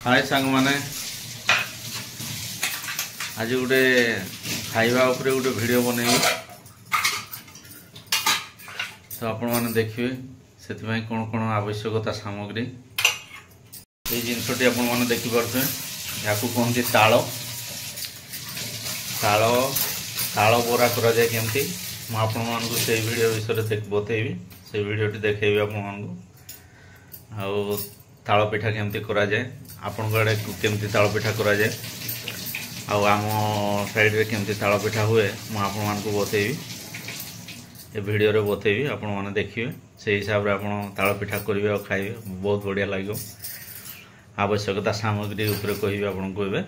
हाय सांग माने आज गोटे खाइबा उपरे गोटे वीडियो बनेबी तो आपण माने देखिए से कौन कौन आवश्यकता सामग्री ये जिनसटी आपण माने देखि परछे या कहते ताल ताल ताल बरा करा जाए केमती मुझे से वीडियो विषय बतेबी से वीडियोटी देखेबी आपण आउ ताल पिठा केमती करा जाए आपण आड़े केमती ताल पिठा करा जाए आउ आम साइड रे केमती ताल पिठा हुए मुझे बतेबी ए वीडियो रे बतेबी आपण माने देखिए से हिसाब रे आपण ताल पिठा करिवे और खाइबे बहुत बढ़िया लागियो। आवश्यकता सामग्री ऊपर कहबी आपण कहबे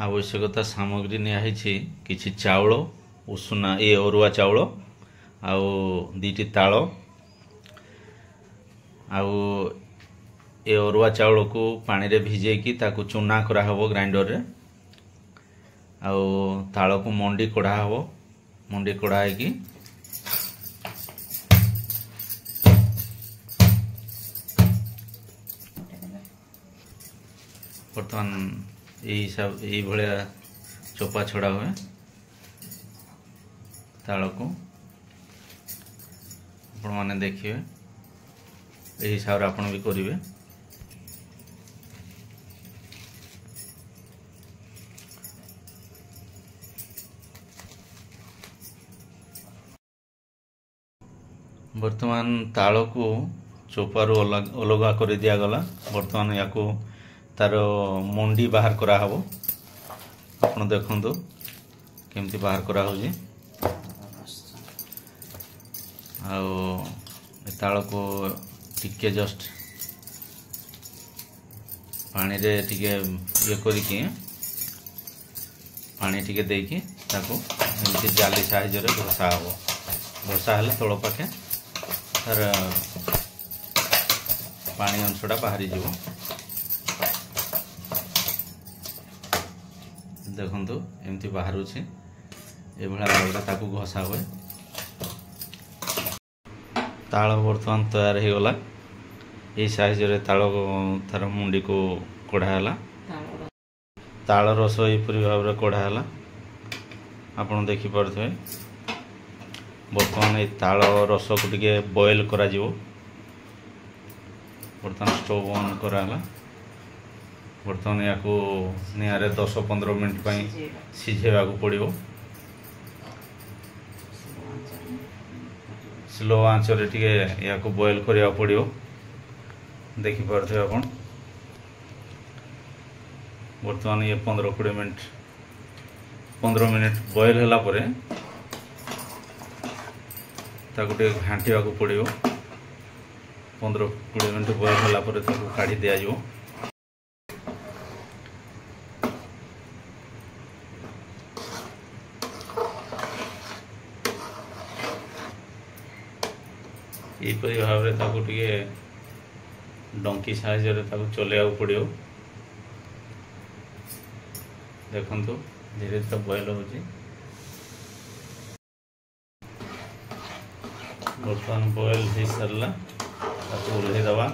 आवश्यकता सामग्री निया हिछि किछि चाउल उषुना ए अरुआ चाउल आउ दीटी ताल आउ ए अरुआ चाउल को पानी रे भिजे की ताकू चूना करा हबो ग्राइंडर रे आउ ताल को मंडी कढ़ा हबो मंडी कढ़ा की बर्तमान यही सब यही भाया चोपा छड़ा हुए ताल को आपण माने देखिए यही हिसाब रे आपण भी करिवे। वर्तमान ताल को चोपारू अलगा कर दिया गला। वर्तमान या तार मंडी बाहर करा हबो आपण देखंतु केमती बाहर करा होजी आउ ताल को टिके जस्ट पानी रे टिके ये करिकी पानी टिके देकी ताको एमती जाली साहाय्य रे घोषा हबो घोषा हेले तळ पाखे तार पानी अंशटा बाहरी जीवो देखंतु एमती बाहर ए भाव ताकू घसा हुए ताल बर्तमान तैयार हो गला। ये साइज ताल तार मुंडी को कढ़ाला ताल रस यहपरी भाव में कढ़ाला आपड़ देखिपे बर्तमान ये ताल रस को टिके बॉयल करा जिवो बर्तमान स्टोव ऑन कराला बर्तमान या निआरे 10-15 मिनट पर सिझेवा को पड़ो स्लो आंच रे टिके या बॉयल करिया पड़ो देखिपे आप बर्तमान ये 15 मिनट बॉयल होला परे ताको टे घांटिया को पड़ो 15-20 मिनट बॉयल होला परे ताको काढ़ी दिया जिवो। यहपरी भाव में ताको टिके डंकी साहाय्य ताको चलेया पड़ो देखंतु धीरे धीरे बॉयल होची बर्तमान बॉयल हो सारा ताको ओल्हे दबा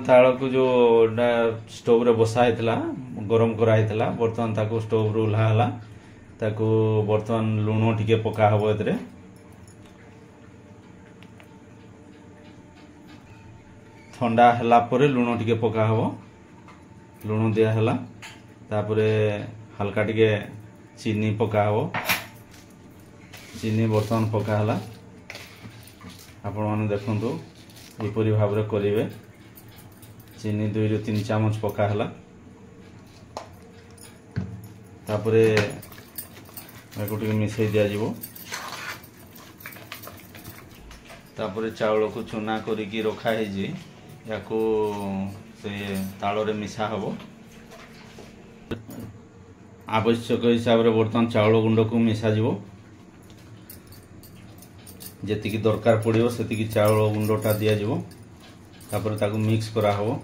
ताल को जो स्टोव रे बसा हैतला गरम करा हैतला बर्तमान ताको स्टोव रे ओल्हा ताकू बर्तमान लुण टिके पका हबो एतरे ठंडा हला परे लुण टिके पका हबो लुण दिया हला तापरे हल्का टिके चीनी पका हबो चीनी बर्तमान पका हला आपण माने देखंतु एपरी भाव रे करिवे चीनी 2-3 चामच पका हला तापरे मिसई दिया जिवो तापरे चाउल को चूना करिकी रखा है जी या से ताल रे मिसा हबो आवश्यक हिसाब रे बर्तमान चाउल गुंड को मिसा जिवो जेतिकी दरकार पड़ियो सेतिकी चाउल गुंडटा दिया जिवो तापरे ताको मिक्स करा हबो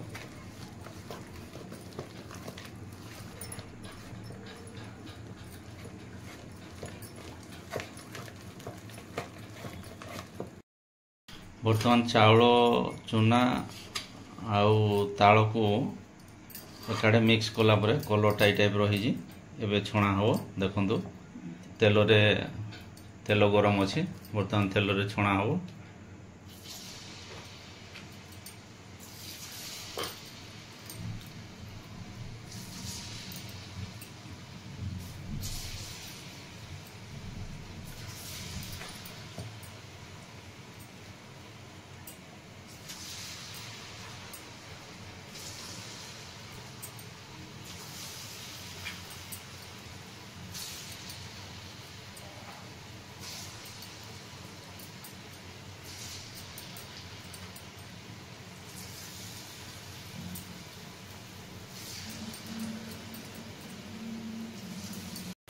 बर्तमान चाउल चूना आउ ताल को एकाडे मिक्स कला परे कलरटा टाइप रही एबे छणा हो देखंतु तेल गरम अच्छी बर्तमान तेल रे छणा हो।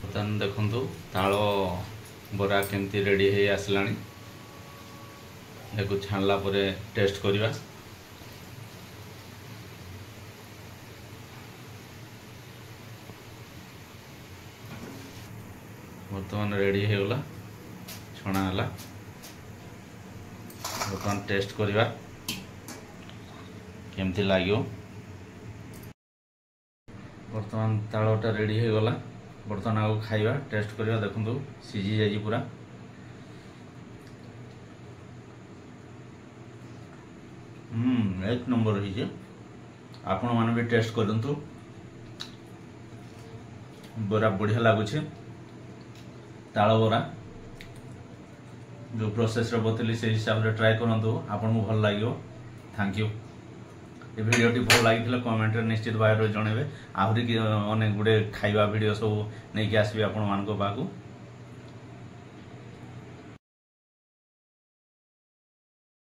बर्तमान देखंतु ताल बरा केमती रेडी हे आसलानी याकु छाणला परे टेस्ट करिवा। बर्तमान रेडी हे गला छणा हला बर्तमान टेस्ट करिवा केमती लागियो। बर्तमान तालटा रेडी हे गला बर्तमान आगे खाइबा टेस्ट करिवा देखंतु सीझी जाई पूरा। एक नंबर रही आपण मान भी टेस्ट करंतु बरा बढ़िया लगुच ताल बरा जो प्रोसेस रे बतली से हिसाब रे ट्राई करंतु आपन को भल लागियो। Thank you. ये भिडियोटी भल लगी कमेंट निश्चित भाव में जनइबे। आहरी अनेक गुड़े खाइबा भिडियो सब नहीं आसबि आपण मान पाखु।